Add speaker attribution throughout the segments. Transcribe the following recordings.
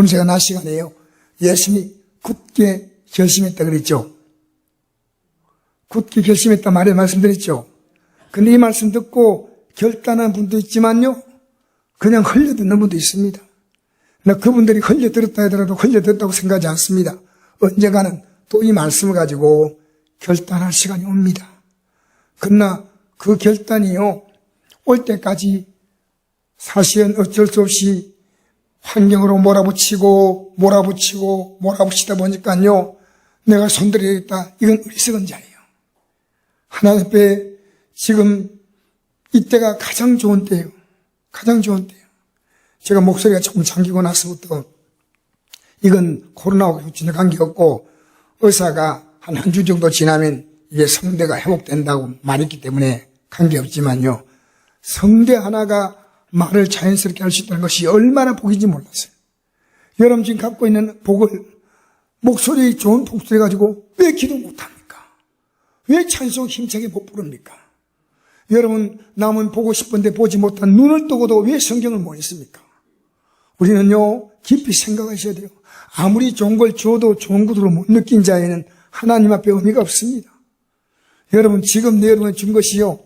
Speaker 1: 오늘 제가 낮 시간에요. 예수님이 굳게 결심했다 그랬죠. 굳게 결심했다 말씀드렸죠. 근데 이 말씀 듣고 결단한 분도 있지만요, 그냥 흘려듣는 분도 있습니다. 나 그분들이 흘려들었다 하더라도 흘려들었다고 생각하지 않습니다. 언젠가는 또 이 말씀을 가지고 결단할 시간이 옵니다. 그러나 그 결단이요, 올 때까지 사실은 어쩔 수 없이 환경으로 몰아붙이다 보니까요, 내가 손들어야겠다. 이건 어리석은 자예요. 하나님 앞에 지금 이때가 가장 좋은 때예요. 가장 좋은 때예요. 제가 목소리가 조금 잠기고 나서부터 이건 코로나하고 전혀 관계없고 의사가 한 주 정도 지나면 이게 성대가 회복된다고 말했기 때문에 관계없지만요, 성대 하나가 말을 자연스럽게 할 수 있다는 것이 얼마나 복인지 몰랐어요. 여러분 지금 갖고 있는 복을, 목소리 좋은 목소리 가지고 왜 기도 못합니까? 왜 찬송 힘차게 못 부릅니까? 여러분 남은 보고 싶은데 보지 못한 눈을 뜨고도 왜 성경을 못 읽습니까? 우리는요, 깊이 생각하셔야 돼요. 아무리 좋은 걸 줘도 좋은 것으로 못 느낀 자에는 하나님 앞에 의미가 없습니다. 여러분 지금 내 여러분이 준 것이요,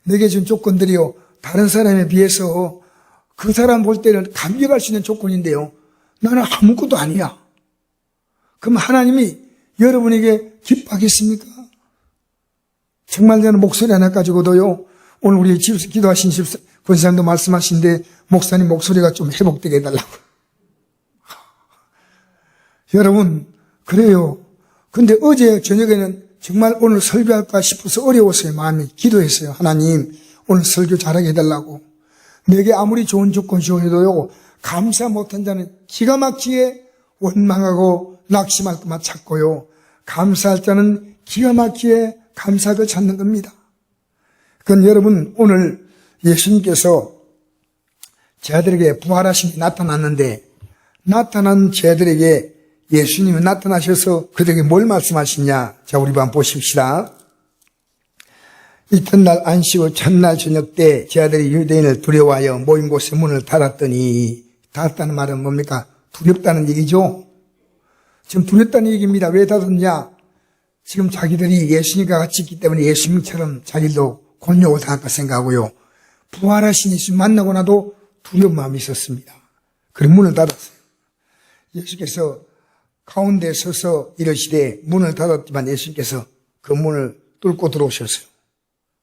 Speaker 1: 내게 준 조건들이요, 다른 사람에 비해서 그 사람 볼 때는 감격할 수 있는 조건인데요, 나는 아무것도 아니야. 그럼 하나님이 여러분에게 기뻐하겠습니까? 정말 저는 목소리 하나 가지고도요, 오늘 우리 집에서 기도하신 권사님도 말씀하신데 목사님 목소리가 좀 회복되게 해달라고. 여러분 그래요. 근데 어제 저녁에는 정말 오늘 설교할까 싶어서 어려웠어요. 마음이 기도했어요. 하나님 오늘 설교 잘하게 해달라고. 내게 아무리 좋은 조건 주어도요, 감사 못한 자는 기가 막히게 원망하고 낙심할 것만 찾고요, 감사할 자는 기가 막히게 감사를 찾는 겁니다. 그건 여러분 오늘 예수님께서 제자들에게 부활하심이 나타났는데, 나타난 제자들에게 예수님이 나타나셔서 그들에게 뭘 말씀하시냐. 자, 우리 한번 보십시다. 이튿날 안식 후 첫날 저녁 때 제자들이 유대인을 두려워하여 모인 곳에 문을 닫았더니, 닫았다는 말은 뭡니까? 두렵다는 얘기죠. 지금 두렵다는 얘기입니다. 왜 닫았냐? 지금 자기들이 예수님과 같이 있기 때문에 예수님처럼 자기도 곤욕을 당할까 생각하고요, 부활하신 예수 만나고 나도 두려운 마음이 있었습니다. 그래서 문을 닫았어요. 예수께서 가운데 서서 이러시되 문을 닫았지만 예수님께서 그 문을 뚫고 들어오셨어요.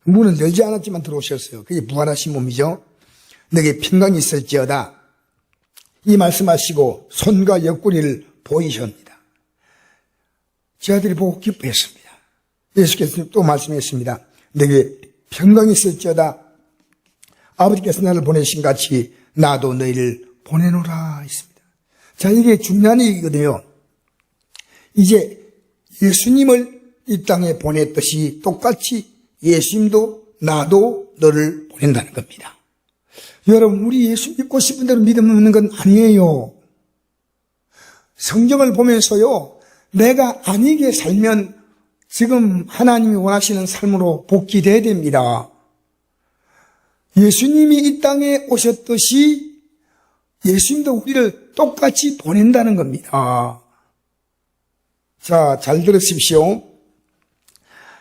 Speaker 1: 문은 열지 않았지만 들어오셨어요. 그게 부활하신 몸이죠. 너에게 평강이 있을지어다, 이 말씀하시고 손과 옆구리를 보이셨습니다. 제자들이 보고 기뻐했습니다. 예수께서 또 말씀했습니다. 너에게 평강이 있을지어다, 아버지께서 나를 보내신 같이 나도 너희를 보내노라 했습니다. 자, 이게 중요한 얘기거든요. 이제 예수님을 이 땅에 보냈듯이 똑같이 예수님도 나도 너를 보낸다는 겁니다. 여러분 우리 예수 믿고 싶은 대로 믿는 건 아니에요. 성경을 보면서요, 내가 아니게 살면 지금 하나님이 원하시는 삶으로 복귀돼야 됩니다. 예수님이 이 땅에 오셨듯이 예수님도 우리를 똑같이 보낸다는 겁니다. 자, 잘 들으십시오.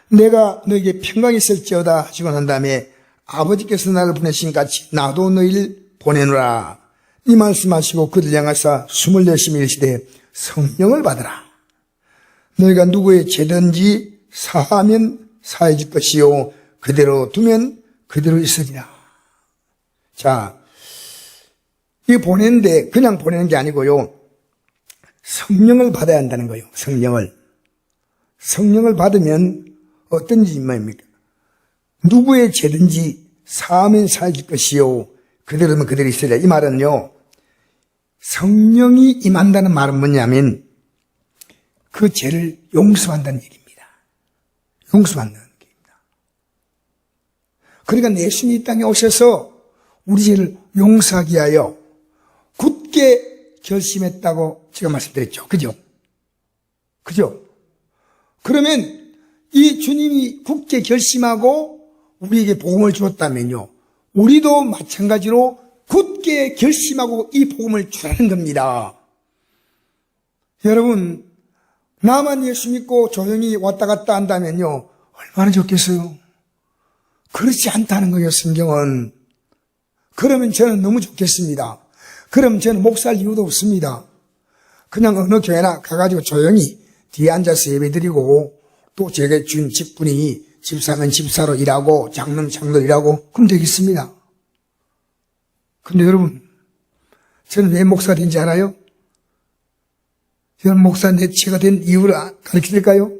Speaker 1: 내가 너에게 평강이 있을지어다 하시고 난 다음에 아버지께서 나를 보내신 같이 나도 너희를 보내노라, 이 말씀하시고 그들 향하사 숨을 내쉬며 이르시되 성령을 받으라. 너희가 누구의 죄든지 사하면 사해질 것이요 그대로 두면 그대로 있으리라. 자, 이 보내는데 그냥 보내는 게 아니고요, 성령을 받아야 한다는 거예요. 성령을 받으면 어떤 말입니까? 누구의 죄든지 사하면 사해질 것이요 그대로면 그대로 있으리라. 이 말은요, 성령이 임한다는 말은 뭐냐면 그 죄를 용서한다는 얘기입니다. 용서한다는 얘기입니다. 그러니까 예수님이 이 땅에 오셔서 우리 죄를 용서하기 위하여 굳게 결심했다고 제가 말씀드렸죠. 그죠? 그러면 이 주님이 굳게 결심하고 우리에게 복음을 주었다면요, 우리도 마찬가지로 굳게 결심하고 이 복음을 주라는 겁니다. 여러분, 나만 예수 믿고 조용히 왔다 갔다 한다면요, 얼마나 좋겠어요. 그렇지 않다는 거예요, 성경은. 그러면 저는 너무 좋겠습니다. 그럼 저는 목사할 이유도 없습니다. 그냥 어느 교회나 가가지고 조용히 뒤에 앉아서 예배드리고, 또 제게 준 직분이 집사면 집사로 일하고 장로면 장로로 일하고 그럼 되겠습니다. 근데 여러분, 저는 왜 목사가 된지 알아요? 여러분, 목사 내치가 된 이유를 가르쳐드릴까요?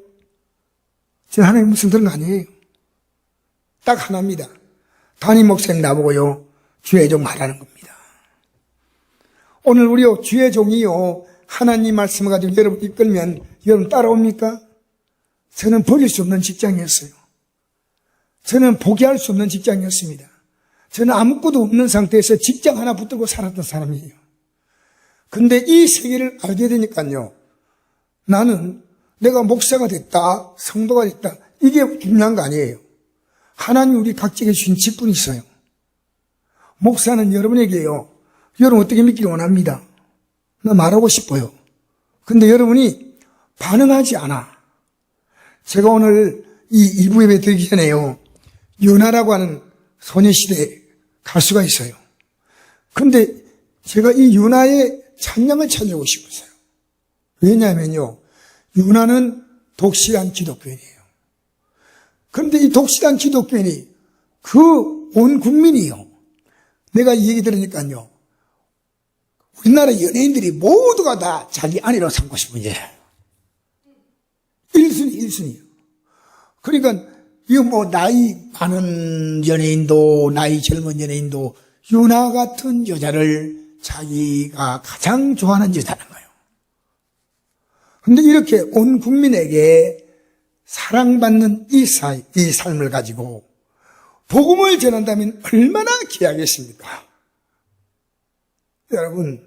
Speaker 1: 저는 하나님 말씀 들은 거 아니에요. 딱 하나입니다. 담임 목사님 나보고요, 주의 종 하라는 겁니다. 오늘 우리요, 주의 종이요, 하나님 말씀을 가지고 여러분 이끌면 여러분 따라옵니까? 저는 버릴 수 없는 직장이었어요. 저는 포기할 수 없는 직장이었습니다. 저는 아무것도 없는 상태에서 직장 하나 붙들고 살았던 사람이에요. 근데 이 세계를 알게 되니까요, 나는 내가 목사가 됐다, 성도가 됐다, 이게 중요한 거 아니에요. 하나님 우리 각자에게 주신 직분이 있어요. 목사는 여러분에게요, 여러분 어떻게 믿기를 원합니다. 나 말하고 싶어요. 근데 여러분이 반응하지 않아. 제가 오늘 이 2부 예배 드리기 전에요, 요나라고 하는 소녀시대 가수가 있어요. 근데 제가 이 요나의 찬양을 찬양하고 싶었어요. 왜냐하면요, 요나는 독실한 기독교인이에요. 그런데 이 독실한 기독교인이 그 온 국민이요, 내가 이 얘기 들으니까요, 우리나라 연예인들이 모두가 다 자기 아내로 삼고 싶은 일. 1순위요. 그러니까, 이거 뭐, 나이 많은 연예인도, 나이 젊은 연예인도, 요나 같은 여자를 자기가 가장 좋아하는 여자라는 거예요. 근데 이렇게 온 국민에게 사랑받는 이 삶을 가지고 복음을 전한다면 얼마나 귀하겠습니까? 여러분,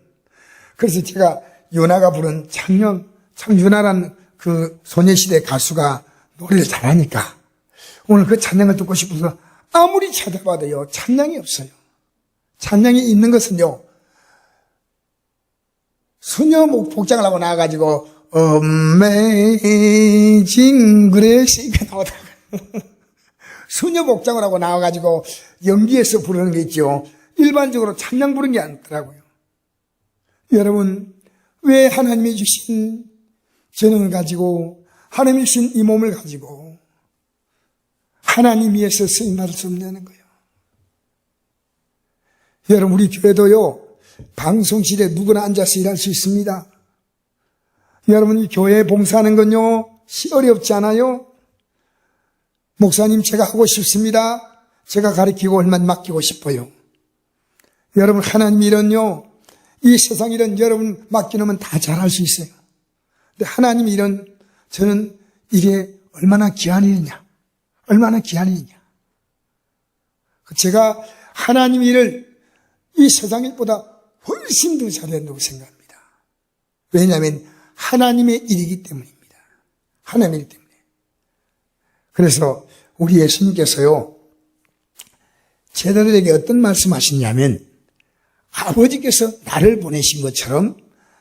Speaker 1: 그래서 제가 요나가 부른 참 요나라는 그 소녀시대 가수가 노래를 잘하니까 오늘 그 찬양을 듣고 싶어서 아무리 찾아봐도요, 찬양이 없어요. 찬양이 있는 것은요, 소녀 복장을 하고 나와가지고 Amazing Grace 이렇게 나오다가 소녀 복장을 하고 나와가지고 연기해서 부르는 게 있죠. 일반적으로 찬양 부르는 게 아니더라고요. 여러분, 왜 하나님이 주신 재능을 가지고, 하나님이 주신 이 몸을 가지고 하나님 위해서 쓰임받을 수 없냐는 거예요. 여러분, 우리 교회도요, 방송실에 누구나 앉아서 일할 수 있습니다. 여러분, 이 교회에 봉사하는 건요, 어렵지 않아요? 목사님, 제가 하고 싶습니다. 제가 가르치고 얼마나 맡기고 싶어요. 여러분, 하나님 일은요, 이 세상 일은 여러분 맡겨놓으면 다 잘할 수 있어요. 근데 하나님 일은 저는 이게 얼마나 귀한 일이냐. 얼마나 귀한 일이냐. 제가 하나님 일을 이 세상 일보다 훨씬 더 잘해야 된다고 생각합니다. 왜냐하면 하나님의 일이기 때문입니다. 하나님의 일 때문에. 그래서 우리 예수님께서요, 제자들에게 어떤 말씀하시냐면, 아버지께서 나를 보내신 것처럼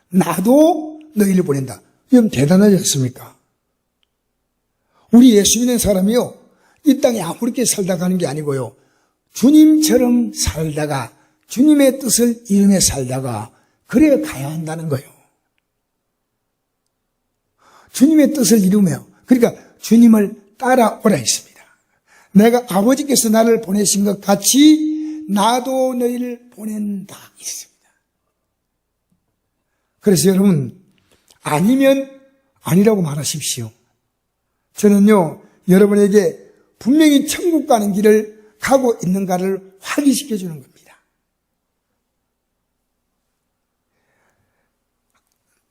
Speaker 1: 나도 너희를 보낸다. 이건 대단하지 않습니까? 우리 예수 믿는 사람이요, 이 땅에 아무렇게 살다 가는 게 아니고요, 주님처럼 살다가 주님의 뜻을 이루며 살다가 그래 가야 한다는 거예요. 주님의 뜻을 이루며, 그러니까 주님을 따라오라 했습니다. 내가 아버지께서 나를 보내신 것 같이 나도 너희를 보낸다 했습니다. 그래서 여러분, 아니면 아니라고 말하십시오. 저는요, 여러분에게 분명히 천국 가는 길을 가고 있는가를 확인시켜 주는 겁니다.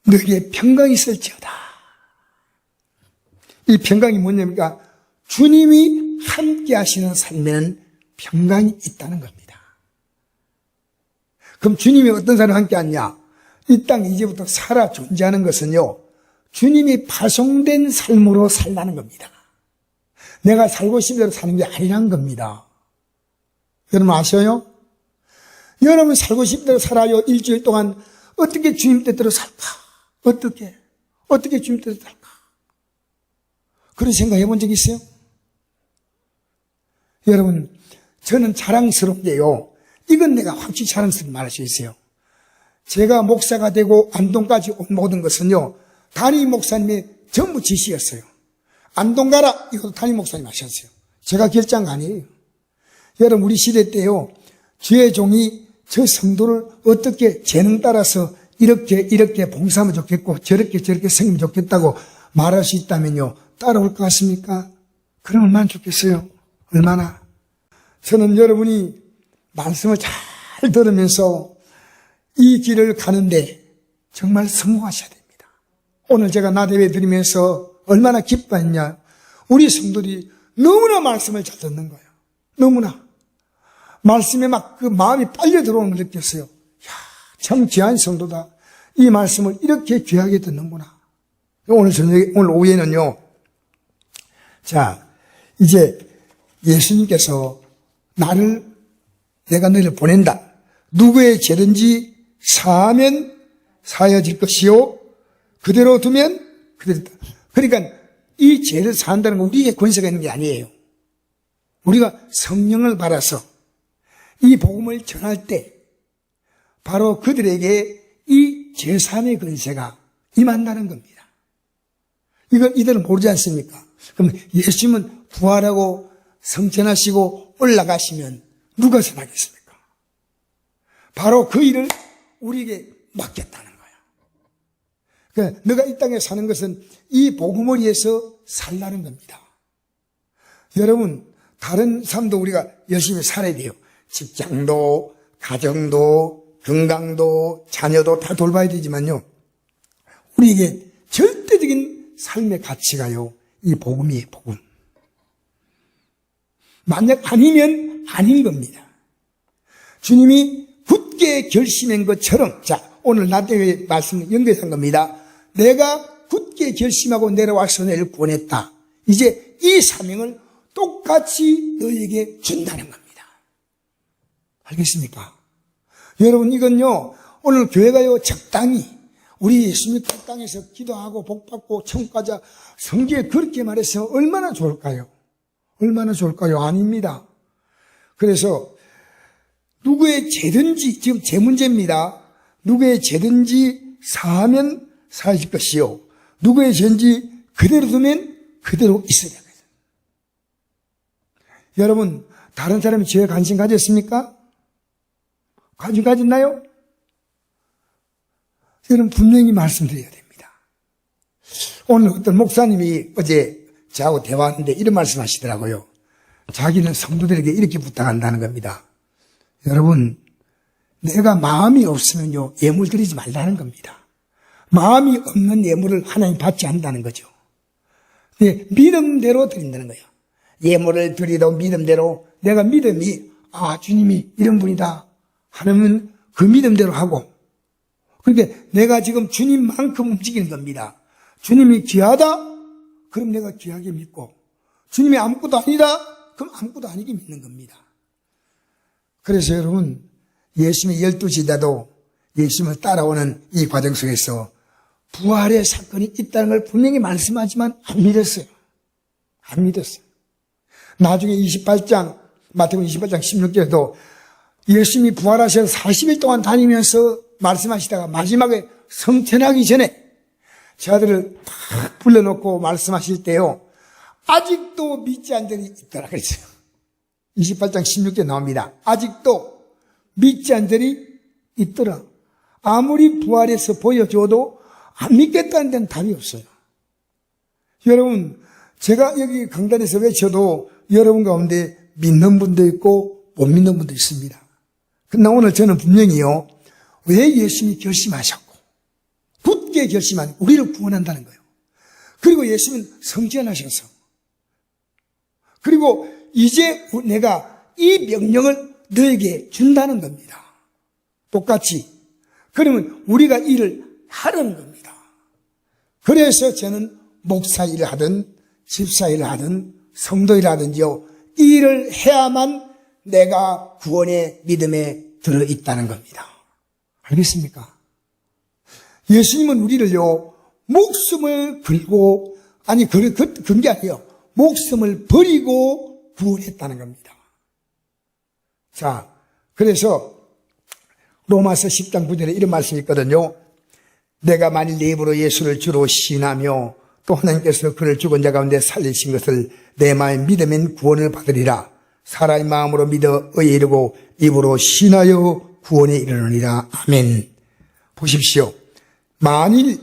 Speaker 1: 너희에게 평강이 있을지어다. 이 평강이 뭐냐니까, 주님이 함께 하시는 삶에는 평강이 있다는 겁니다. 그럼 주님이 어떤 사람과 함께 하냐? 이 땅에 이제부터 살아 존재하는 것은요, 주님이 파송된 삶으로 살라는 겁니다. 내가 살고 싶은 대로 사는 게 아니란 겁니다. 여러분 아셔요? 여러분 살고 싶은 대로 살아요. 일주일 동안 어떻게 주님 뜻대로 살까? 어떻게? 어떻게 주님 뜻을 할까? 그런 생각 해본 적 있어요? 여러분, 저는 자랑스러운 게요. 이건 내가 확실히 자랑스럽게 말할 수 있어요. 제가 목사가 되고 안동까지 온 모든 것은요, 담임 목사님의 전부 지시였어요. 안동 가라! 이것도 담임 목사님 하셨어요. 제가 결정한 거 아니에요. 여러분, 우리 시대 때요, 주의 종이 저 성도를 어떻게 재능 따라서 이렇게 봉사하면 좋겠고, 저렇게 섬기면 좋겠다고 말할 수 있다면요, 따라올 것 같습니까? 그럼 얼마나 좋겠어요? 얼마나? 저는 여러분이 말씀을 잘 들으면서 이 길을 가는데 정말 성공하셔야 됩니다. 오늘 제가 나대회 드리면서 얼마나 기뻐했냐. 우리 성도들이 너무나 말씀을 잘 듣는 거예요. 너무나. 말씀에 막 그 마음이 빨려 들어오는 걸 느꼈어요. 이야, 참 귀한 성도다. 이 말씀을 이렇게 귀하게 듣는구나. 오늘 오후에는요. 자, 이제 예수님께서 내가 너희를 보낸다. 누구의 죄든지 사하면 사여질 것이요. 그대로 두면 그대로. 그러니까 이 죄를 사한다는 건 우리의 권세가 있는 게 아니에요. 우리가 성령을 받아서 이 복음을 전할 때 바로 그들에게 이 죄사함의 권세가 임한다는 겁니다. 이들은 모르지 않습니까? 그럼 예수님은 부활하고 성천하시고 올라가시면 누가 선하겠습니까? 바로 그 일을 우리에게 맡겼다는 거야. 그러니까 너가 이 땅에 사는 것은 이 복음을 위해서 살라는 겁니다. 여러분, 다른 삶도 우리가 열심히 살아야 돼요. 직장도, 가정도, 건강도, 자녀도 다 돌봐야 되지만요. 우리에게 절대적인 삶의 가치가요, 이 복음이에요, 복음. 만약 아니면 아닌 겁니다. 주님이 굳게 결심한 것처럼, 자, 오늘 나한테 말씀 연결한 겁니다. 내가 굳게 결심하고 내려와서 너희를 구원했다. 이제 이 사명을 똑같이 너희에게 준다는 겁니다. 알겠습니까? 여러분, 이건요, 오늘 교회가요, 적당히 우리 예수님 그 땅에서 기도하고 복받고 천국 가자, 성경에 그렇게 말해서 얼마나 좋을까요? 얼마나 좋을까요? 아닙니다. 그래서 누구의 죄든지, 지금 제 문제입니다. 누구의 죄든지 사하면 사하실 것이요. 누구의 죄든지 그대로 두면 그대로 있어야 되거든요. 여러분, 다른 사람이 죄에 관심 가졌습니까? 관심 가졌나요? 여러분, 분명히 말씀드려야 됩니다. 오늘 어떤 목사님이 어제 저하고 대화하는데 이런 말씀 하시더라고요. 자기는 성도들에게 이렇게 부탁한다는 겁니다. 여러분, 내가 마음이 없으면요, 예물 드리지 말라는 겁니다. 마음이 없는 예물을 하나님 받지 않는다는 거죠. 네, 믿음대로 드린다는 거예요. 예물을 드리도 믿음대로, 내가 믿음이, 주님이 이런 분이다 하면 그 믿음대로 하고, 그러니까 내가 지금 주님만큼 움직이는 겁니다. 주님이 귀하다? 그럼 내가 귀하게 믿고, 주님이 아무것도 아니다? 그럼 아무것도 아니게 믿는 겁니다. 그래서 여러분, 예수님의 12제자도 예수님을 따라오는 이 과정 속에서 부활의 사건이 있다는 걸 분명히 말씀하지만 안 믿었어요. 안 믿었어요. 나중에 28장, 마태복음 28장 16절에도 예수님이 부활하셔서 40일 동안 다니면서 말씀하시다가 마지막에 성천하기 전에 제 아들을 탁 불러놓고 말씀하실 때요, 아직도 믿지 않는 자들이 있더라 그랬어요. 28장 16절 나옵니다. 아직도 믿지 않는 자들이 있더라. 아무리 부활해서 보여줘도 안 믿겠다는 데는 답이 없어요. 여러분, 제가 여기 강단에서 외쳐도 여러분 가운데 믿는 분도 있고 못 믿는 분도 있습니다. 그러나 오늘 저는 분명히요, 왜 예수님이 결심하셨고 굳게 결심한 우리를 구원한다는 거예요. 그리고 예수님은 성전하셔서, 그리고 이제 내가 이 명령을 너에게 준다는 겁니다. 똑같이. 그러면 우리가 일을 하라는 겁니다. 그래서 저는 목사 일을 하든 집사 일을 하든 성도 일을 하든지요, 이 일을 해야만 내가 구원의 믿음에 들어있다는 겁니다. 알겠습니까? 예수님은 우리를요, 목숨을 걸고, 아니, 그런 게 아니에요. 목숨을 버리고 구원했다는 겁니다. 자, 그래서 로마서 10장 9절에 이런 말씀이 있거든요. 내가 만일 내 입으로 예수를 주로 시인하며 또 하나님께서 그를 죽은 자 가운데 살리신 것을 내 마음에 믿으면 구원을 받으리라. 사람의 마음으로 믿어 의에 이르고 입으로 시인하여 구원에 이르느니라. 아멘. 보십시오. 만일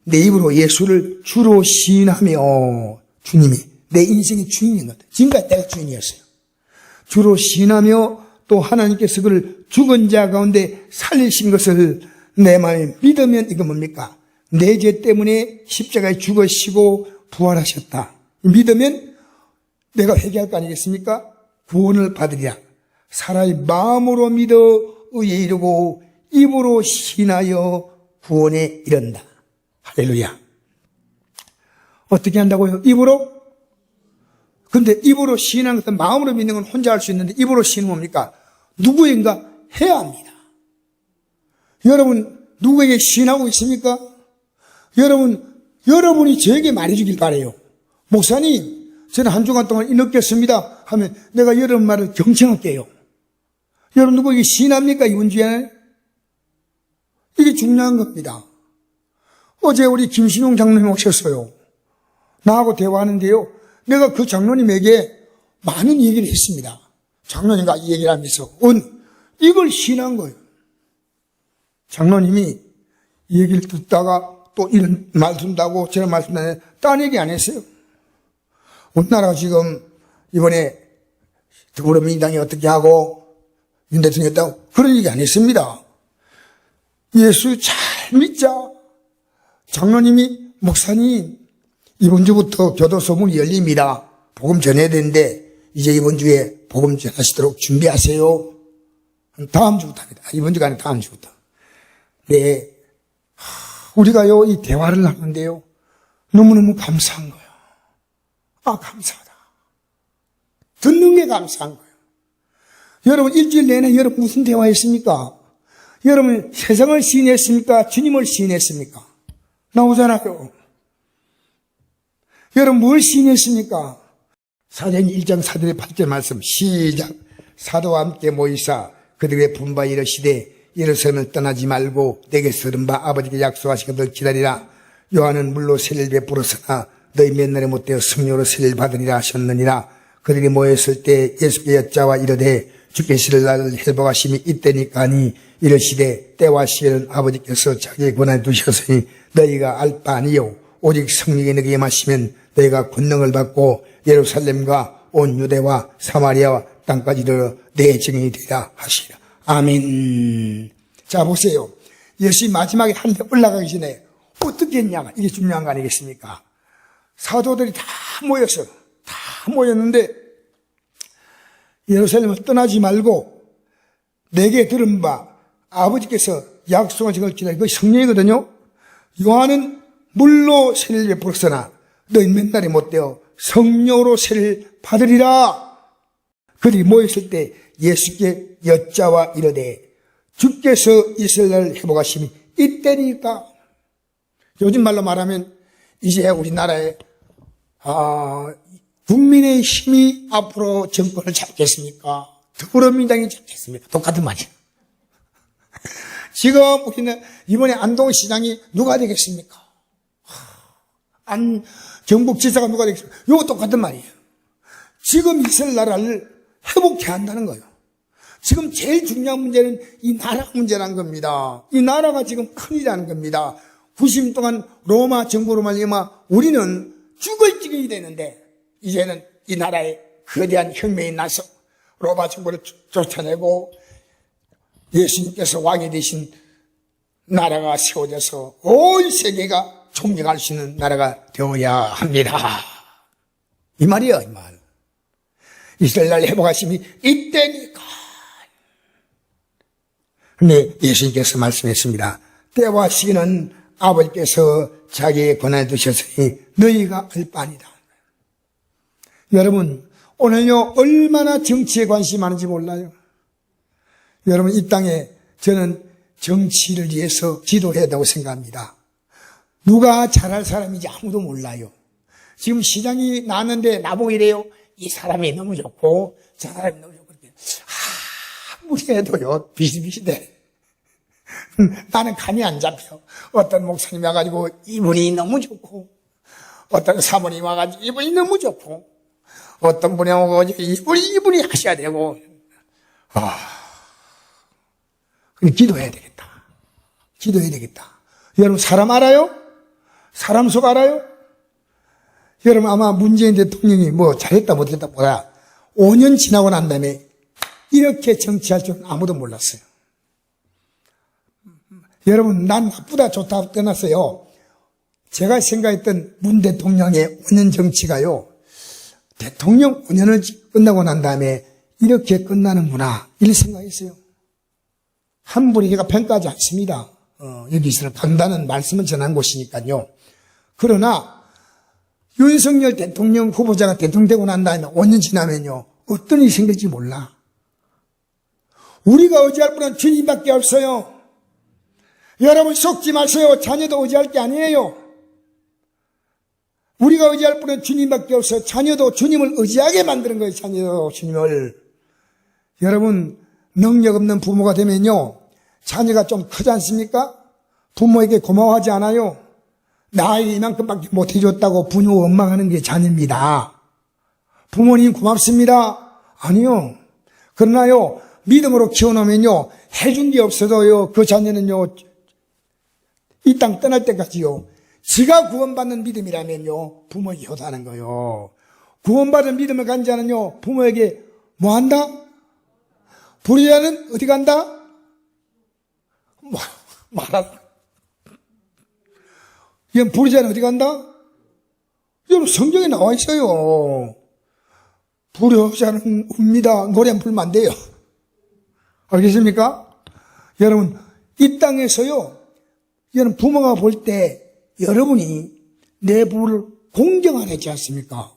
Speaker 1: 내 입으로 예수를 주로 시인하며, 주님이 내 인생의 주인인 것. 지금까지 내가 주인이었어요. 주로 시인하며 또 하나님께서 그를 죽은 자 가운데 살리신 것을 내 마음에 믿으면 이거 뭡니까? 내 죄 때문에 십자가에 죽으시고 부활하셨다. 믿으면 내가 회개할 거 아니겠습니까? 구원을 받으리라. 사람의 마음으로 믿어 의에 이르고 입으로 시인하여 구원에 이른다. 할렐루야. 어떻게 한다고요? 입으로? 근데 입으로 시인하는 것은 마음으로 믿는 건 혼자 할 수 있는데 입으로 시인은 뭡니까? 누구인가 해야 합니다. 여러분 누구에게 시인하고 있습니까? 여러분이 저에게 말해주길 바라요. 목사님, 저는 한 주간 동안 인었겠습니다 하면 내가 여러분 말을 경청할게요. 여러분 누구에게 시인합니까? 이번 주에? 이게 중요한 겁니다. 어제 우리 김신용 장로님 오셨어요. 나하고 대화하는데요. 내가 그 장로님에게 많은 얘기를 했습니다. 장로님과 이 얘기를 하면서 이걸 시인한 거예요. 장로님이 이 얘기를 듣다가 또 이런 말씀다고 저런 말씀다고 딴 얘기 안 했어요. 우리나라가 지금 이번에 더불어민주당이 어떻게 하고 윤 대통령이 했다고 그런 얘기 안 했습니다. 예수 잘 믿자. 장로님이 목사님 이번 주부터 교도소 문이 열립니다. 복음 전해야 되는데 이제 이번 주에 복음 전하시도록 준비하세요. 다음 주부터 합니다. 이번 주가 아니라 다음 주부터. 네, 우리가요 이 대화를 하는데요 너무너무 감사한 거예요. 아, 감사하다. 듣는 게 감사한 거예요. 여러분 일주일 내내 여러분 무슨 대화했습니까? 여러분 세상을 시인했습니까? 주님을 시인했습니까? 나오잖아요. 여러분 뭘 시인했습니까? 사도행 1장 4절의 8절 말씀 시작. 사도와 함께 모이사 그들의 분바 이르시되 예루살렘을 떠나지 말고 내게서 들은 바 아버지께 약속하신 것을 기다리라. 요한은 물로 세례를 베풀었으나 너희 맨날에 못되어 성령으로 세례를 받으리라 하셨느니라. 그들이 모였을 때 예수께 여짜와 이르되 주께서 나를 회복하심이 이때니까 하니 이르시되 때와 시에는 아버지께서 자기의 권한에 두셨으니 너희가 알 바 아니요 오직 성령이 너희에게 임하시면 너희가 권능을 받고 예루살렘과 온 유대와 사마리아와 땅까지 이르러 내 증인이 되리라 하시라. 아멘. 자, 보세요. 예수님 마지막에 하늘에 올라가기 전에 어떻게 했냐. 이게 중요한 거 아니겠습니까? 사도들이 다 모였어요. 다 모였는데 예루살렘을 떠나지 말고 내게 들은 바 아버지께서 약속하신 걸 기다리고 그게 성령이거든요. 요한은 물로 세례를 베풀었으나 너희 맨날에 못되어 성령으로 세례를 받으리라. 그들이 모였을 때 예수께 여짜와 이르되 주께서 이스라엘을 회복하심이 이때니까. 요즘 말로 말하면 이제 우리나라에 국민의 힘이 앞으로 정권을 잡겠습니까? 더불어민주당이 잡겠습니까? 똑같은 말이에요. 지금 우리는 이번에 안동 시장이 누가 되겠습니까? 경북지사가 누가 되겠습니까? 이거 똑같은 말이에요. 지금 이스라엘 나라를 회복해야 한다는 거예요. 지금 제일 중요한 문제는 이 나라 문제라는 겁니다. 이 나라가 지금 큰일이라는 겁니다. 90년 동안 로마 정부로 말미암아 우리는 죽을 지경이 되는데 이제는 이 나라에 거대한 혁명이 나서 로마 정부를 쫓아내고 예수님께서 왕이 되신 나라가 세워져서 온 세계가 존경할 수 있는 나라가 되어야 합니다. 이 말이에요, 이 말. 이스라엘 나라 회복하심이 이때니까. 근데 예수님께서 말씀했습니다. 때와 시기는 아버지께서 자기의 권한에 두셨으니 너희가 알 바 아니다. 여러분, 오늘요 얼마나 정치에 관심이 많은지 몰라요. 여러분, 이 땅에 저는 정치를 위해서 지도해야 된다고 생각합니다. 누가 잘할 사람인지 아무도 몰라요. 지금 시장이 나왔는데 나보고 이래요. 이 사람이 너무 좋고 저 사람이 너무 좋고 아무리 해도요 비슷비슷해. 나는 감이 안 잡혀. 어떤 목사님 와가지고 이분이 너무 좋고 어떤 사모님 와가지고 이분이 너무 좋고 어떤 분이 와가지고 이분이 하셔야 되고 기도해야 되겠다. 기도해야 되겠다. 여러분 사람 알아요? 사람 속 알아요? 여러분 아마 문재인 대통령이 뭐 잘했다 못했다 보다 5년 지나고 난 다음에 이렇게 정치할 줄은 아무도 몰랐어요. 여러분 난 나쁘다 좋다 떠났어요. 제가 생각했던 문 대통령의 5년 정치가요. 대통령 5년을 끝나고 난 다음에 이렇게 끝나는구나 이런 생각했어요. 함부로 제가 평가하지 않습니다. 여기서는 간단한 말씀을 전한 곳이니까요. 그러나 윤석열 대통령 후보자가 대통령 되고 난 다음에 5년 지나면요. 어떤 일이 생길지 몰라. 우리가 의지할 분은 주님밖에 없어요. 여러분 속지 마세요. 자녀도 의지할 게 아니에요. 우리가 의지할 분은 주님밖에 없어요. 자녀도 주님을 의지하게 만드는 거예요. 자녀도 주님을. 여러분 능력 없는 부모가 되면요. 자녀가 좀 크지 않습니까? 부모에게 고마워하지 않아요. 나에게 이만큼밖에 못해줬다고 분유 원망하는 게 자녀입니다. 부모님 고맙습니다. 아니요. 그러나요. 믿음으로 키워놓으면요. 해준 게 없어도요. 그 자녀는요. 이 땅 떠날 때까지요. 지가 구원받는 믿음이라면요. 부모에게 효도하는 거요. 구원받은 믿음을 가진 자는요. 부모에게 뭐 한다? 불의자는 어디 간다? 말한다. 이건 불의자는 어디 간다? 여러분 성경에 나와 있어요. 불효자는 웁니다. 노래 부르면 안 돼요. 알겠습니까? 여러분 이 땅에서요. 여러분 부모가 볼 때 여러분이 내 부를 공경하지 않습니까?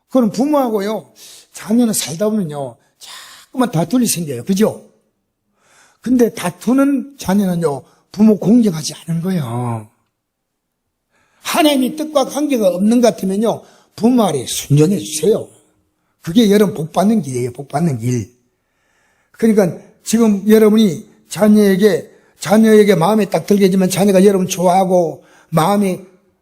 Speaker 1: 그럼 부모하고요. 자녀는 살다 보면요. 자꾸만 다툴이 생겨요. 그죠? 근데 다투는 자녀는요. 부모 공경하지 않은 거예요. 하나님의 뜻과 관계가 없는 것 같으면요. 부모 말에 순종해 주세요. 그게 여러분 복 받는 길이에요. 복 받는 길. 그러니까 지금 여러분이 자녀에게 마음에 딱 들겠지만 자녀가 여러분 좋아하고 마음이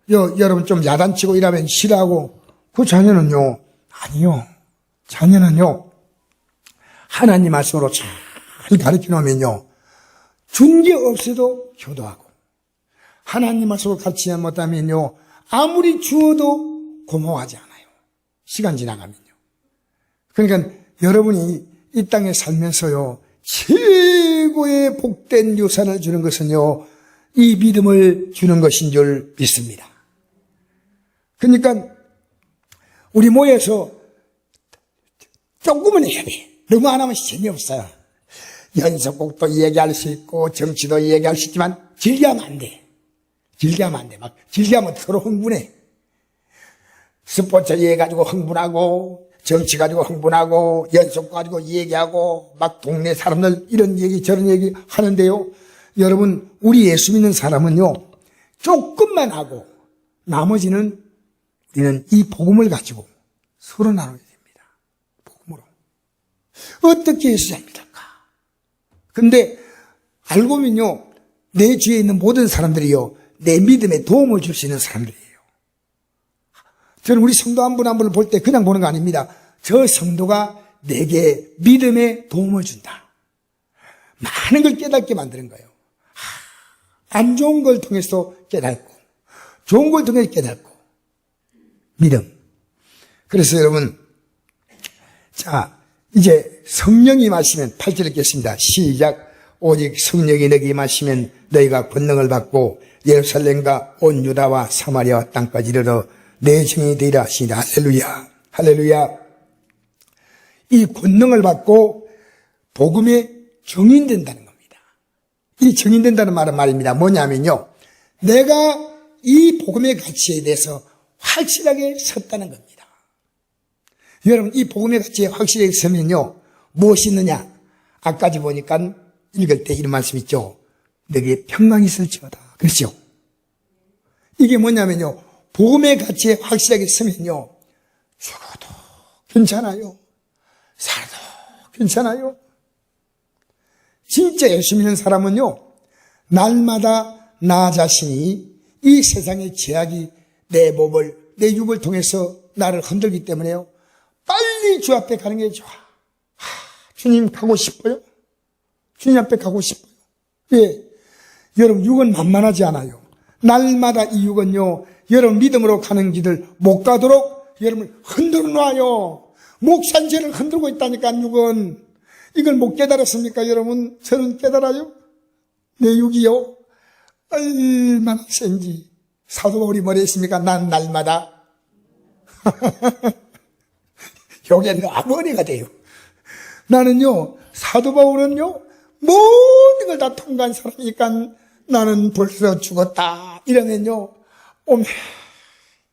Speaker 1: 여러분 좀 야단치고 이러면 싫어하고 그 자녀는요. 아니요. 자녀는요. 하나님 말씀으로 잘 가르쳐 놓으면요. 준 게 없어도 효도하고 하나님 말씀으로 가르치지 못하면요. 아무리 주어도 고마워하지 않아요. 시간 지나가면요. 그러니까 여러분이 이 땅에 살면서요. 최고의 복된 유산을 주는 것은요. 이 믿음을 주는 것인 줄 믿습니다. 그러니까 우리 모여서 조금은 해야 돼. 너무 안 하면 재미없어요. 연속곡도 얘기할 수 있고 정치도 얘기할 수 있지만 길게 하면 안 돼. 길게 하면 안 돼. 막 길게 하면 서로 흥분해. 스포츠 얘기해가지고 흥분하고 정치 가지고 흥분하고 연속 가지고 얘기하고 막 동네 사람들 이런 얘기 저런 얘기 하는데요. 여러분 우리 예수 믿는 사람은요. 조금만 하고 나머지는 우리는 이 복음을 가지고 서로 나눠야 됩니다. 복음으로. 어떻게 해서 잘 믿을까? 근데 알고 보면요. 내 주위에 있는 모든 사람들이요. 내 믿음에 도움을 줄 수 있는 사람들이에요. 저는 우리 성도 한 분 한 분을 볼 때 그냥 보는 거 아닙니다. 저 성도가 내게 믿음에 도움을 준다. 많은 걸 깨닫게 만드는 거예요. 안 좋은 걸 통해서 깨닫고 좋은 걸 통해서 깨닫고 믿음. 그래서 여러분 자 이제 성령이 임하시면 8절 읽겠습니다. 시작. 오직 성령이 너에게 임하시면 너희가 권능을 받고 예루살렘과 온 유다와 사마리아와 땅까지 이르러 내 증인이 되리라 하시니라. 할렐루야. 할렐루야. 이 권능을 받고 복음에 증인된다는 겁니다. 이 증인된다는 말은 말입니다. 뭐냐면요. 내가 이 복음의 가치에 대해서 확실하게 섰다는 겁니다. 여러분 이 복음의 가치에 확실하게 서면요. 무엇이 있느냐. 아까지 보니까 읽을 때 이런 말씀 있죠. 너에게 평강이 있을지어다. 그렇죠? 이게 뭐냐면요, 복음의 가치에 확실하게 서면요, 죽어도 괜찮아요, 살아도 괜찮아요. 진짜 예수 믿는 사람은요, 날마다 나 자신이 이 세상의 제약이 내 몸을, 내 육을 통해서 나를 흔들기 때문에요, 빨리 주 앞에 가는 게 좋아. 주님 가고 싶어요? 주님 앞에 가고 싶어요. 예. 여러분, 육은 만만하지 않아요. 날마다 이 육은요, 여러분 믿음으로 가는 길을 못 가도록 여러분을 흔들어 놔요. 목산지를 흔들고 있다니까, 육은. 이걸 못 깨달았습니까, 여러분? 저는 깨달아요. 내 육이요, 얼마나 센지. 사도 바울이 뭐라 했습니까? 난 날마다 여기에 아버지가 돼요. 나는요, 사도 바울은요, 모든 걸 다 통과한 사람이니까 나는 벌써 죽었다 이러면요,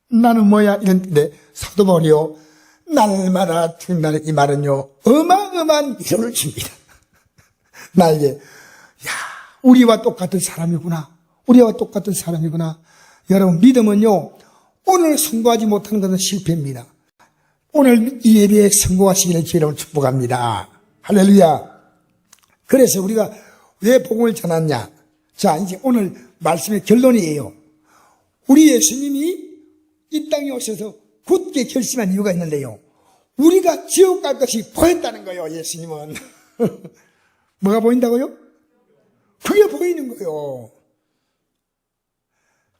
Speaker 1: 나는 뭐야 이랬는데, 사도 바울이요, 날마다 죽는다는 이 말은요, 어마어마한 위로를 줍니다. 나에게, 야, 우리와 똑같은 사람이구나. 우리와 똑같은 사람이구나. 여러분, 믿음은요, 오늘 성공하지 못하는 것은 실패입니다. 오늘 이 예배에 성공하시기를 주님으로 축복합니다. 할렐루야. 그래서 우리가 왜 복음을 전하냐? 자, 이제 오늘 말씀의 결론이에요. 우리 예수님이 이 땅에 오셔서 굳게 결심한 이유가 있는데요, 우리가 지옥 갈 것이 보였다는 거예요. 예수님은 뭐가 보인다고요? 그게 보이는 거예요.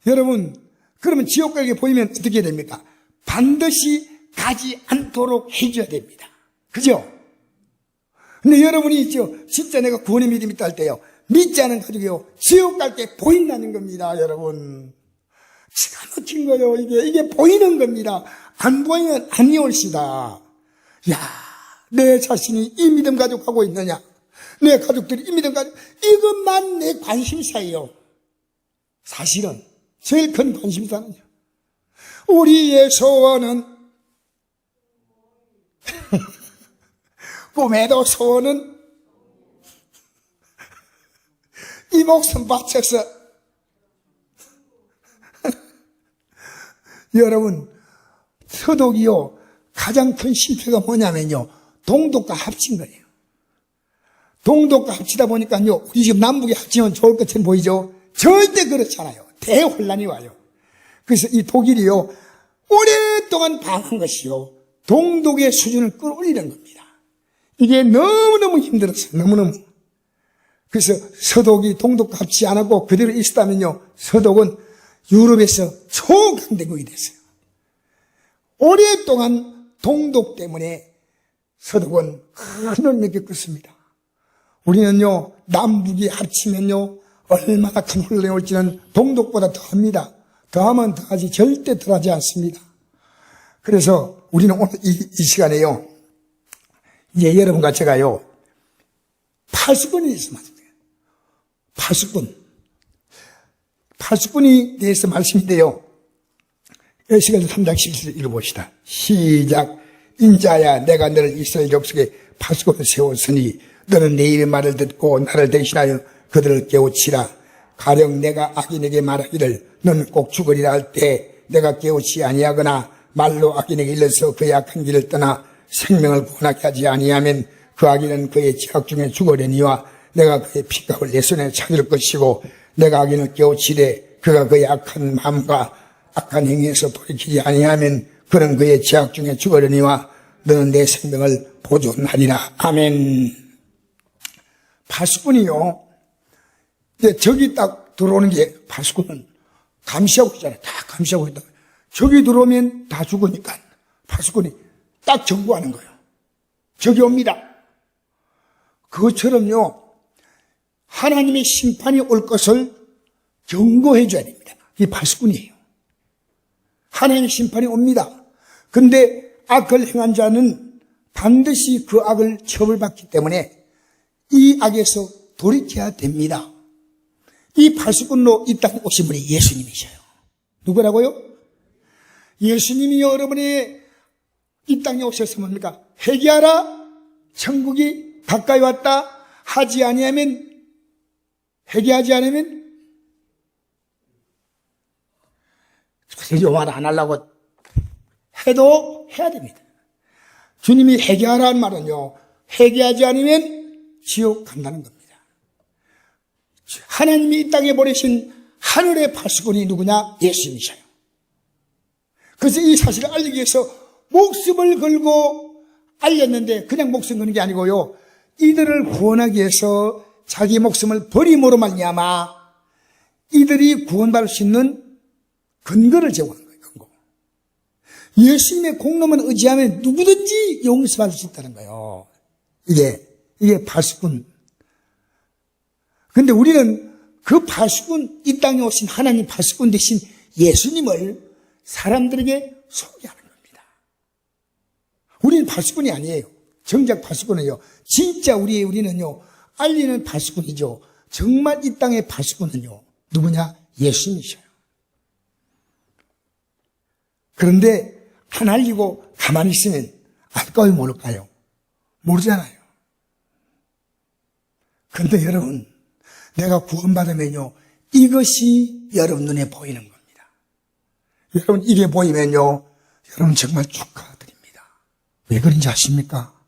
Speaker 1: 여러분, 그러면 지옥 가게 보이면 어떻게 됩니까? 반드시 가지 않도록 해줘야 됩니다. 그죠? 근데 여러분이 있죠, 진짜 내가 구원의 믿음이 있다 할 때요, 믿지 않은 가족이요, 지옥 갈 게 보인다는 겁니다. 여러분, 기가 막힌 거예요. 이게 보이는 겁니다. 안 보이면 안 이올시다. 야, 내 자신이 이 믿음 가지고 가고 있느냐, 내 가족들이 이 믿음 가지고, 이것만 내 관심사예요. 사실은 제일 큰 관심사는요, 우리의 소원은 꿈에도 소원은 이 목숨 바쳐서 여러분, 서독이요, 가장 큰 실패가 뭐냐면요, 동독과 합친 거예요. 동독과 합치다 보니까요, 우리 지금 남북이 합치면 좋을 것처럼 보이죠? 절대 그렇잖아요. 대혼란이 와요. 그래서 이 독일이요, 오랫동안 방한 것이요, 동독의 수준을 끌어올리는 겁니다. 이게 너무너무 힘들었어요. 너무너무. 그래서 서독이 동독과 합치지 않았고 그대로 있었다면요, 서독은 유럽에서 초강대국이 됐어요. 오랫동안 동독 때문에 서독은 큰 의미를 겪었습니다. 우리는요, 남북이 합치면요, 얼마나 큰 혼란이 올지는 동독보다 더합니다. 더하면 더하지 절대 덜하지 않습니다. 그래서 우리는 오늘 이 시간에요, 이제 여러분과 제가요, 80분이 있으면 80분이 대해서 말씀인데요, 에스겔서 3장 17절 읽어봅시다. 시작. 인자야, 내가 너를 이스라엘 족속에 80분을 세웠으니 너는 내 입의 말을 듣고 나를 대신하여 그들을 깨우치라. 가령 내가 악인에게 말하기를 너는 꼭 죽으리라 할 때 내가 깨우치 아니하거나 말로 악인에게 일러서 그의 악한 길을 떠나 생명을 구원하게 하지 아니하면 그 악인은 그의 죄악 중에 죽으려니와 내가 그의 피값을 내 손에 찾을 것이고 내가 악인을 깨우치되 그가 그의 악한 마음과 악한 행위에서 돌이키지 아니하면 그는 그의 죄악 중에 죽으려니와 너는 내 생명을 보존하리라. 아멘. 80분이요. 근데 저기 딱 들어오는 게 80분은 감시하고 있잖아요. 다 감시하고 있다. 저기 들어오면 다 죽으니까 80분이 딱 경고하는 거예요. 저기 옵니다. 그것처럼요, 하나님의 심판이 올 것을 경고해 줘야 됩니다. 이게 80분이에요. 하나님의 심판이 옵니다. 근데 악을 행한 자는 반드시 그 악을 처벌받기 때문에 이 악에서 돌이켜야 됩니다. 이 80분으로 이 땅에 오신 분이 예수님이셔요. 누구라고요? 예수님이 여러분이 이 땅에 오셔서 뭡니까? 회개하라, 천국이 가까이 왔다 하지 아니하면, 회개하지 않으면 사실 요 말 안 하려고 해도 해야 됩니다. 주님이 회개하라는 말은요, 회개하지 않으면 지옥 간다는 겁니다. 하나님이 이 땅에 보내신 하늘의 파수꾼이 누구냐? 예수님이셔요. 그래서 이 사실을 알리기 위해서 목숨을 걸고 알렸는데, 그냥 목숨 거는 게 아니고요, 이들을 구원하기 위해서 자기 목숨을 버림으로 말미암아 이들이 구원받을 수 있는 근거를 제공한 거예요. 근거. 예수님의 공로만 의지하면 누구든지 용서받을 수 있다는 거예요. 이게 파수꾼. 근데 우리는 그 파수꾼, 이 땅에 오신 하나님 파수꾼 대신 예수님을 사람들에게 소개하는 겁니다. 우리는 파수꾼이 아니에요. 정작 파수꾼은요, 진짜 우리는요, 알리는 파수꾼이죠. 정말 이 땅의 파수꾼은요, 누구냐? 예수님이셔요. 그런데 안 알리고 가만히 있으면 알까요, 모를까요? 모르잖아요. 그런데 여러분, 내가 구원받으면요, 이것이 여러분 눈에 보이는 겁니다. 여러분, 이게 보이면요, 여러분 정말 축하드립니다. 왜 그런지 아십니까?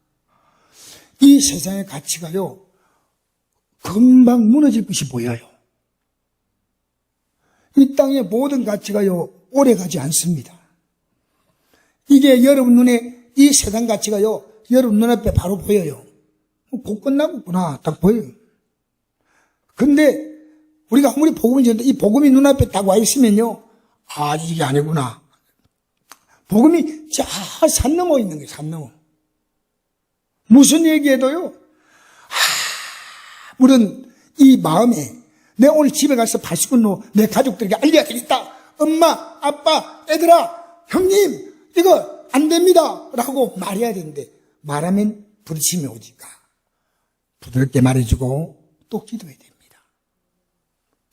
Speaker 1: 이 세상의 가치가요, 금방 무너질 것이 보여요. 이 땅의 모든 가치가요, 오래 가지 않습니다. 이게 여러분 눈에, 이 세상 가치가요, 여러분 눈앞에 바로 보여요. 곧 끝나겠구나, 딱 보여요. 근데 우리가 아무리 복음을 전하는데 이 복음이 눈앞에 딱 와 있으면요, 아, 이게 아니구나. 복음이 저 산 넘어 있는 거예요, 산 넘어. 무슨 얘기해도요, 물론 이 마음에 내가 오늘 집에 가서 파수꾼로 내 가족들에게 알려야 되겠다. 엄마, 아빠, 애들아, 형님, 이거 안 됩니다. 라고 말해야 되는데, 말하면 부딪힘이 오니까 부드럽게 말해주고 또 기도해야 됩니다.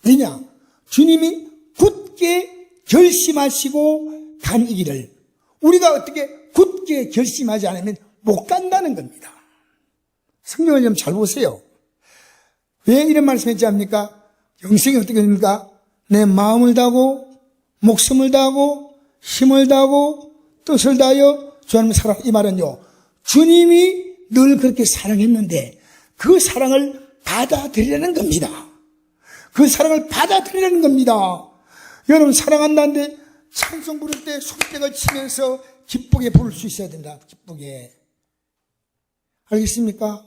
Speaker 1: 왜냐? 주님이 굳게 결심하시고 간 이 길을 우리가 어떻게 굳게 결심하지 않으면 못 간다는 겁니다. 성경을 좀 잘 보세요. 왜 이런 말씀했지 합니까? 영생이 어떻게 됩니까? 내 마음을 다하고 목숨을 다하고 힘을 다하고 뜻을 다하여 주님을 사랑. 이 말은요, 주님이 늘 그렇게 사랑했는데 그 사랑을 받아들이려는 겁니다. 그 사랑을 받아들이려는 겁니다. 여러분, 사랑한다는데 찬송 부를 때 손뼉을 치면서 기쁘게 부를 수 있어야 된다. 기쁘게. 알겠습니까?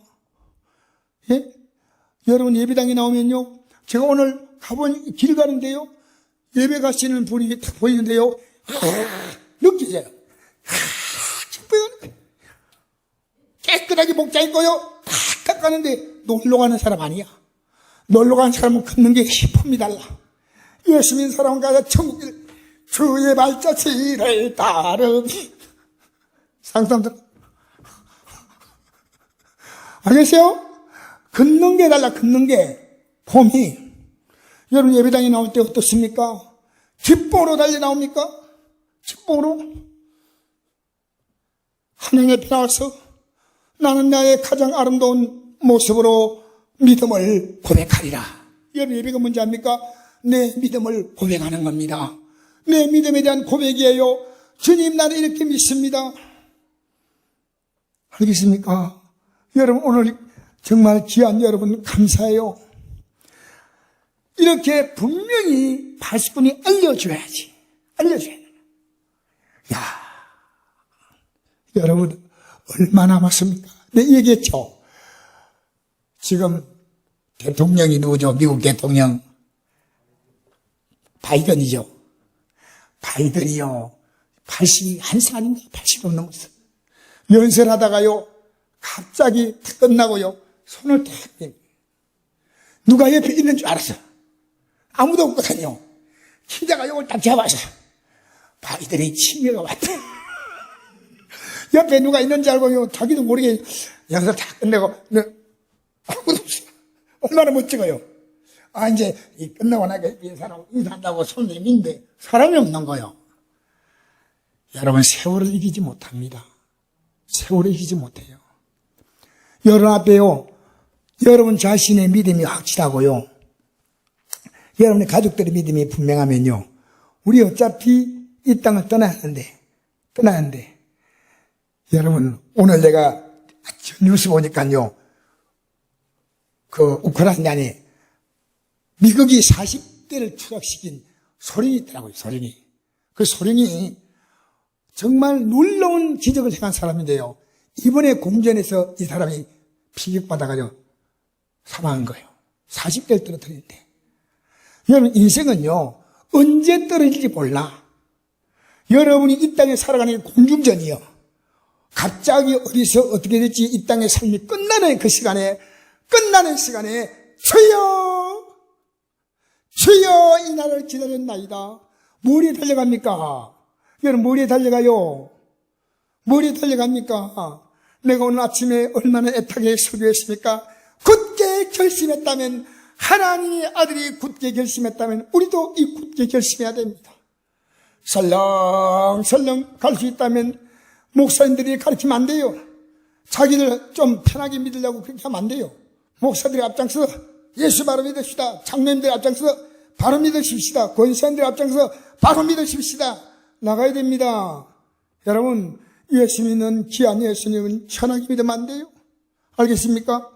Speaker 1: 예? 여러분, 예배당에 나오면요, 제가 오늘 가본 길 가는데요, 예배 가시는 분이 딱 보이는데요, 느끼세요. 기뻐요. 깨끗하게 목자 있고요, 탁탁 가는데 놀러 가는 사람 아니야. 놀러 가는 사람은 걷는 게 힘품이 달라. 예수 믿는 사람은 가서 천국길 주의 발자취를 따르니. 상상들 알겠어요? 걷는 게 달라. 걷는 게 폼이. 여러분, 예배당에 나올 때 어떻습니까? 기쁨으로 달려 나옵니까? 기쁨으로 하나님 앞에 나와서 나는 나의 가장 아름다운 모습으로 믿음을 고백하리라. 여러분, 예배가 뭔지 압니까? 내 믿음을 고백하는 겁니다. 내 믿음에 대한 고백이에요. 주님, 나는 이렇게 믿습니다. 알겠습니까? 여러분, 오늘 정말 귀한 여러분 감사해요. 이렇게 분명히 파수꾼이 알려줘야지. 알려줘야 돼. 야, 여러분, 얼마 남았습니까? 네, 얘기했죠. 지금 대통령이 누구죠? 미국 대통령 바이든이죠. 바이든이요, 81살 아닌가? 80도 넘었어. 연설하다가요, 갑자기 탁 끝나고요, 손을 탁 냅니다. 누가 옆에 있는 줄 알았어. 아무도 없거든요. 기자가 이걸 딱 잡아서 바이든이 침례가 왔다. 옆에 누가 있는지 알고 자기도 모르게 연설 다 끝내고 아무도 없어. 얼마나 멋지고요. 아, 이제 끝나고 나니까 이 사람 인사한다고 손 내민데 사람이 없는 거요. 여러분, 세월을 이기지 못합니다. 세월을 이기지 못해요. 여러분 앞에요, 여러분 자신의 믿음이 확실하고요, 여러분의 가족들의 믿음이 분명하면요, 우리 어차피 이 땅을 떠나야 하는데, 여러분, 오늘 내가 뉴스 보니까요, 그 우크라이나에 미국이 40대를 추락시킨 소련이 있더라고요, 소련이. 그 소련이 정말 놀라운 기적을 행한 사람인데요. 이번에 공전에서 이 사람이 피격받아가지고 사망한 거예요. 40대를 떨어뜨리는데. 여러분, 인생은요, 언제 떨어질지 몰라. 여러분이 이 땅에 살아가는 게 공중전이요. 갑자기 어디서 어떻게 될지 이 땅의 삶이 끝나는 시간에, 주여 이 날을 기다렸나이다. 머리에 달려갑니까? 여러분, 머리에 달려가요. 머리에 달려갑니까? 내가 오늘 아침에 얼마나 애타게 설교했습니까? 굳게 결심했다면, 하나님의 아들이 굳게 결심했다면 우리도 이 굳게 결심해야 됩니다. 설렁설렁 갈 수 있다면 목사님들이 가르치면 안 돼요. 자기를 좀 편하게 믿으려고 그렇게 하면 안 돼요. 목사들이 앞장서 예수 바로 믿읍시다. 장로님들 앞장서 바로 믿으십시다. 권사님들 앞장서 바로 믿으십시다. 나가야 됩니다. 여러분, 예수 믿는 귀한 예수님은 편하게 믿으면 안 돼요. 알겠습니까?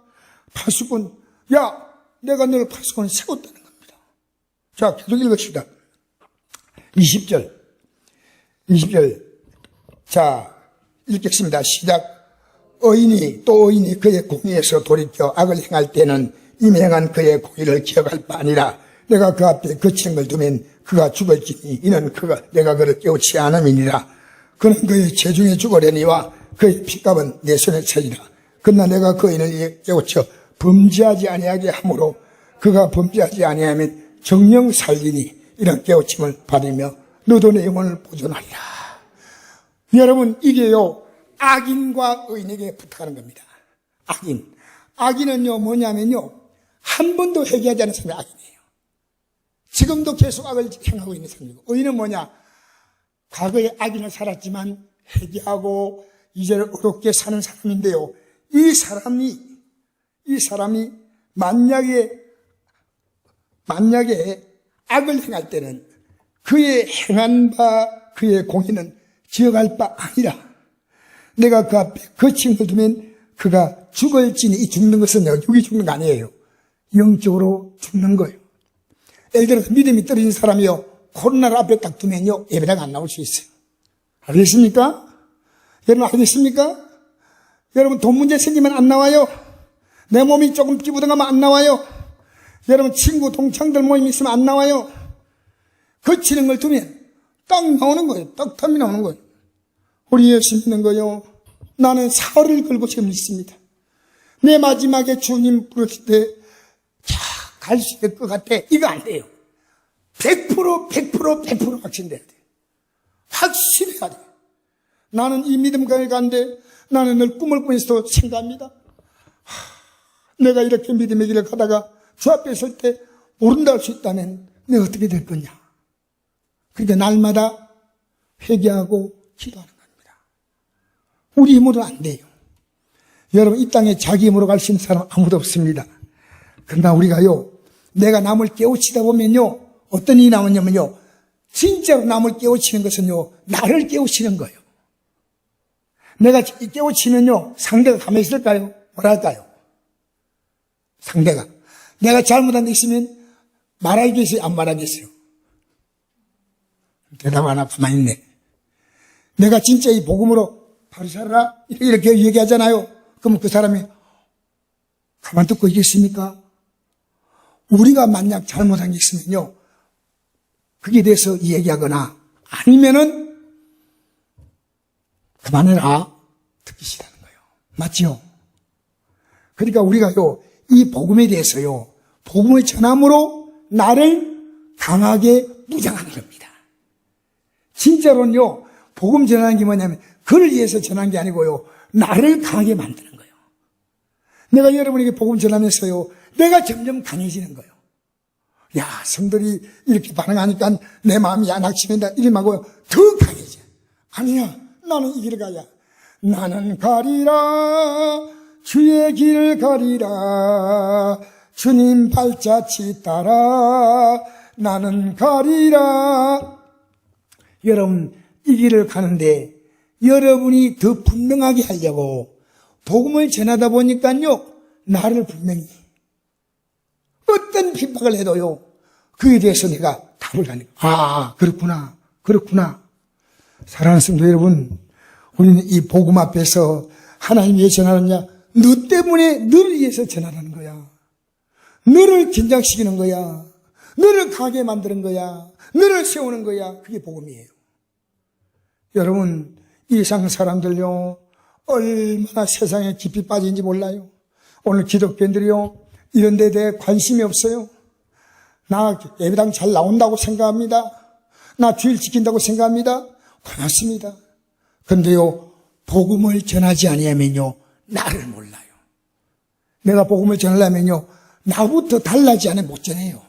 Speaker 1: 파수꾼, 야, 내가 너를 파수꾼을 세웠다는 겁니다. 자, 계속 읽읍시다. 20절. 자, 읽겠습니다. 시작. 의인이 그의 공의에서 돌이켜 악을 행할 때는 이미 행한 그의 공의를 기억할 바 아니라 내가 그 앞에 그치는 걸 두면 그가 죽을지니 이는 내가 그를 깨우치 않음이니라. 그는 그의 체중에 죽으려니와 그의 핏값은 내 손에 차리라. 그러나 내가 그 의인을 깨우쳐 범죄하지 아니하게 하므로 그가 범죄하지 아니하면 정령 살리니 이런 깨우침을 받으며 너도 내 영혼을 보존하리라. 여러분, 이게요, 악인과 의인에게 부탁하는 겁니다. 악인은요, 뭐냐면요, 한 번도 회개하지 않은 사람이 악인이에요. 지금도 계속 악을 행하고 있는 사람이고, 의인은 뭐냐, 과거에 악인을 살았지만 회개하고 이제는 어렵게 사는 사람인데요, 이 사람이 만약에 악을 행할 때는 그의 행한 바 그의 공의는 기억할 바 아니라 내가 그 앞에 거친 걸 두면 그가 죽을지니, 이 죽는 것은 육이 죽는 거 아니에요. 영적으로 죽는 거예요. 예를 들어서 믿음이 떨어진 사람이요, 코로나를 앞에 딱 두면요, 예배당 안 나올 수 있어요. 알겠습니까? 여러분, 알겠습니까? 여러분, 돈 문제 생기면 안 나와요. 내 몸이 조금 기부등하면 안 나와요. 여러분, 친구, 동창들 모임 있으면 안 나와요. 거치는 걸 두면 딱 나오는 거예요. 떡함이 나오는 거예요. 우리 예수 믿는 거요, 나는 사흘을 걸고 지금 있습니다. 내 마지막에 주님 부르실 때 갈 수 있을 것 같아. 이거 안 돼요. 100% 확신돼야 돼. 확신해야 돼. 나는 이 믿음 가게 간데 나는 늘 꿈을 꾸면서 생각합니다. 내가 이렇게 믿음의 길을 가다가 주 앞에 설 때 모른다 할 수 있다면 내가 어떻게 될 거냐. 그러니까 날마다 회개하고 기도하는 겁니다. 우리 힘으로는 안 돼요. 여러분, 이 땅에 자기 힘으로 갈 수 있는 사람 아무도 없습니다. 그러나 우리가요, 내가 남을 깨우치다 보면요, 어떤 일이 나오냐면요, 진짜로 남을 깨우치는 것은요, 나를 깨우치는 거예요. 내가 깨우치면요, 상대가 가만히 있을까요? 뭐랄까요? 상대가. 내가 잘못한 데 있으면 말하겠어요? 안 말하겠어요? 대답 안 하고 가만히 있네. 내가 진짜 이 복음으로 바로 살아라? 이렇게 얘기하잖아요. 그러면 그 사람이 가만 듣고 있겠습니까? 우리가 만약 잘못한 게 있으면요, 그게 대해서 얘기하거나 아니면은 그만해라, 듣기 싫다는 거예요. 맞죠? 그러니까 우리가요, 이 복음에 대해서요, 복음의 전함으로 나를 강하게 무장하는 겁니다. 진짜로는요, 복음 전하는 게 뭐냐면 그를 위해서 전하는 게 아니고요, 나를 강하게 만드는 거예요. 내가 여러분에게 복음 전하면서요, 내가 점점 강해지는 거예요. 야, 성들이 이렇게 반응하니까 내 마음이 낙심된다 이름하고요, 더 강해져. 아니야, 나는 이 길을 가야. 나는 가리라, 주의 길을 가리라, 주님 발자취 따라 나는 가리라. 여러분, 이 길을 가는데 여러분이 더 분명하게 하려고 복음을 전하다 보니까요, 나를 분명히 어떤 핍박을 해도요, 그에 대해서 내가 답을 하는 거예요. 그렇구나. 사랑하는 성도 여러분, 우리는 이 복음 앞에서 하나님 왜 전하느냐? 너 때문에 너를 위해서 전하라는 거야. 너를 긴장시키는 거야. 너를 가게 만드는 거야. 너를 세우는 거야. 그게 복음이에요. 여러분, 이 세상 사람들요, 얼마나 세상에 깊이 빠진지 몰라요. 오늘 기독교인들이요, 이런 데에 대해 관심이 없어요. 나 예배당 잘 나온다고 생각합니다. 나 주일 지킨다고 생각합니다. 고맙습니다. 근데요, 복음을 전하지 아니하면요, 나를 몰라요. 내가 복음을 전하려면요, 나부터 달라지 않으면 못 전해요.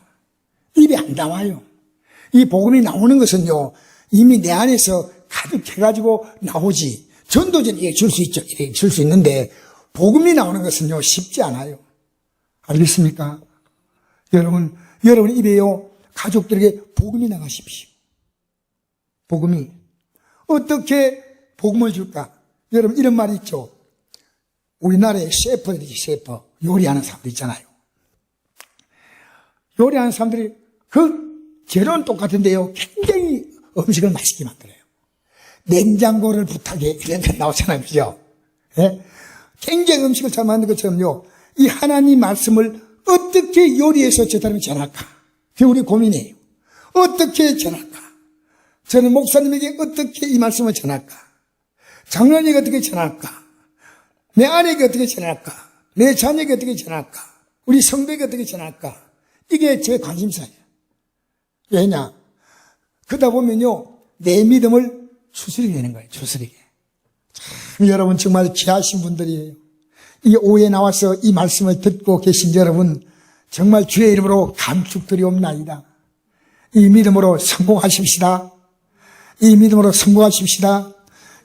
Speaker 1: 입에 안 나와요. 이 복음이 나오는 것은요, 이미 내 안에서 가득해가지고 나오지. 전도전에 줄 수 있죠. 이렇게 줄 수 있는데, 복음이 나오는 것은요, 쉽지 않아요. 알겠습니까? 여러분 입에요, 가족들에게 복음이 나가십시오. 복음이. 어떻게 복음을 줄까? 여러분, 이런 말이 있죠. 우리나라에 셰프들이지, 셰프. 요리하는 사람들 있잖아요. 요리하는 사람들이 그 재료는 똑같은데요, 굉장히 음식을 맛있게 만들어요. 냉장고를 부탁해. 이런 거 나오잖아요. 그죠? 예? 굉장히 음식을 잘 만든 것처럼요, 이 하나님 말씀을 어떻게 요리해서 저 사람이 전할까? 그게 우리 고민이에요. 어떻게 전할까? 저는 목사님에게 어떻게 이 말씀을 전할까? 장로님에게 어떻게 전할까? 내 아내에게 어떻게 전할까? 내 자녀에게 어떻게 전할까? 우리 성도에게 어떻게 전할까? 이게 제 관심사예요. 왜냐? 그러다 보면요, 내 믿음을 추스리게 되는 거예요. 추스리게. 참, 여러분 정말 귀하신 분들이에요. 이 오후에 나와서 이 말씀을 듣고 계신 여러분, 정말 주의 이름으로 감축드리옵나이다. 이 믿음으로 성공하십시다. 이 믿음으로 성공하십시다.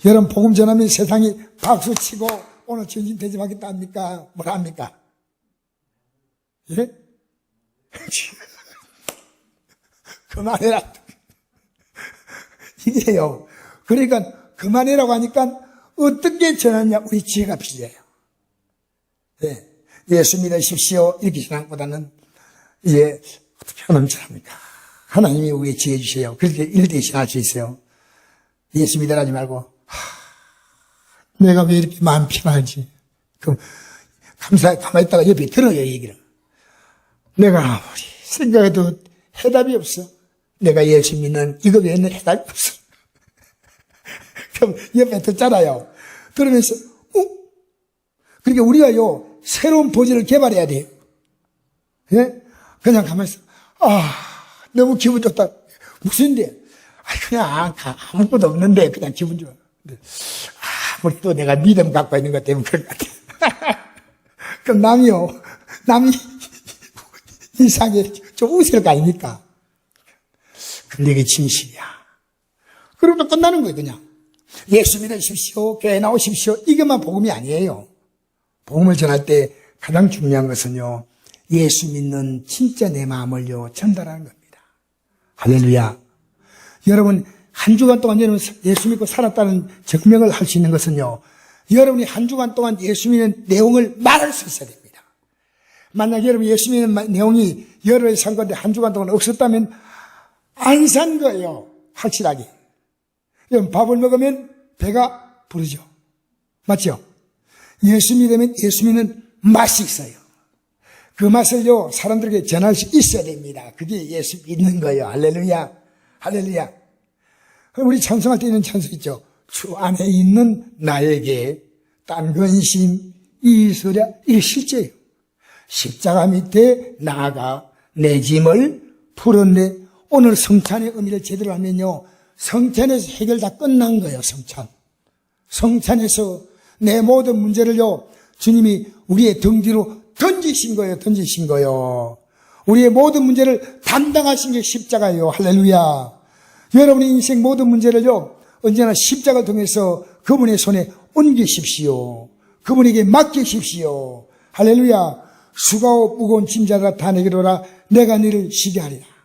Speaker 1: 여러분, 복음 전하면 세상이 박수치고 오늘 전진 대접하겠다 합니까? 뭐라 합니까? 예? 그만해라. 이게요. 그러니까 그만해라고 하니까 어떻게 전하냐? 우리 지혜가 필요해요. 네. 예수 믿으십시오. 이렇게 전하기보다는 이제 어떻게 하면 전합니까? 하나님이 우리에게 지혜 주세요. 그렇게 일대에 전할 수 있어요. 예수 믿으라지 말고 내가 왜 이렇게 마음 편하지? 그럼 가만히 있다가 옆에 들어요, 얘기를. 내가 아무리 생각해도 해답이 없어. 내가 예수 믿는 이거 외에는 해답이 없어. 그럼 옆에 듣잖아요. 그러면서 그러니까 우리가요, 새로운 버전을 개발해야 돼요. 예? 그냥 가만히 있어. 너무 기분 좋다. 무슨데? 그냥 아무것도 없는데 그냥 기분 좋아. 아무래도 내가 믿음 갖고 있는 것 때문에 그런 것 같아. 그럼 남이 이상하게 좀 웃을 거 아닙니까? 근데 이게 진실이야. 그러면 끝나는 거예요, 그냥. 예수 믿으십시오. 교회 나오십시오. 이것만 복음이 아니에요. 복음을 전할 때 가장 중요한 것은요, 예수 믿는 진짜 내 마음을요, 전달하는 겁니다. 할렐루야. 여러분, 한 주간 동안 여러분 예수 믿고 살았다는 증명을 할 수 있는 것은요, 여러분이 한 주간 동안 예수 믿는 내용을 말할 수 있어야 됩니다. 만약 여러분 예수 믿는 내용이 여러분의 산 건데 한 주간 동안 없었다면 안 산 거예요. 확실하게. 여러분 밥을 먹으면 배가 부르죠. 맞죠? 예수 믿으면 예수 믿는 맛이 있어요. 그 맛을요, 사람들에게 전할 수 있어야 됩니다. 그게 예수 믿는 거예요. 할렐루야. 할렐루야. 우리 찬송할 때 있는 찬송 있죠. 주 안에 있는 나에게 딴 근심 있으랴. 이게 실제예요. 십자가 밑에 나아가 내 짐을 풀었네. 오늘 성찬의 의미를 제대로 하면요, 성찬에서 해결 다 끝난 거예요. 성찬에서 내 모든 문제를요, 주님이 우리의 등 뒤로 던지신 거예요. 우리의 모든 문제를 담당하신 게 십자가예요. 할렐루야. 여러분의 인생 모든 문제를요, 언제나 십자가를 통해서 그분의 손에 옮기십시오. 그분에게 맡기십시오. 할렐루야. 수고하고 무거운 짐자라 다 내게로 오라. 내가 너를 쉬게 하리라.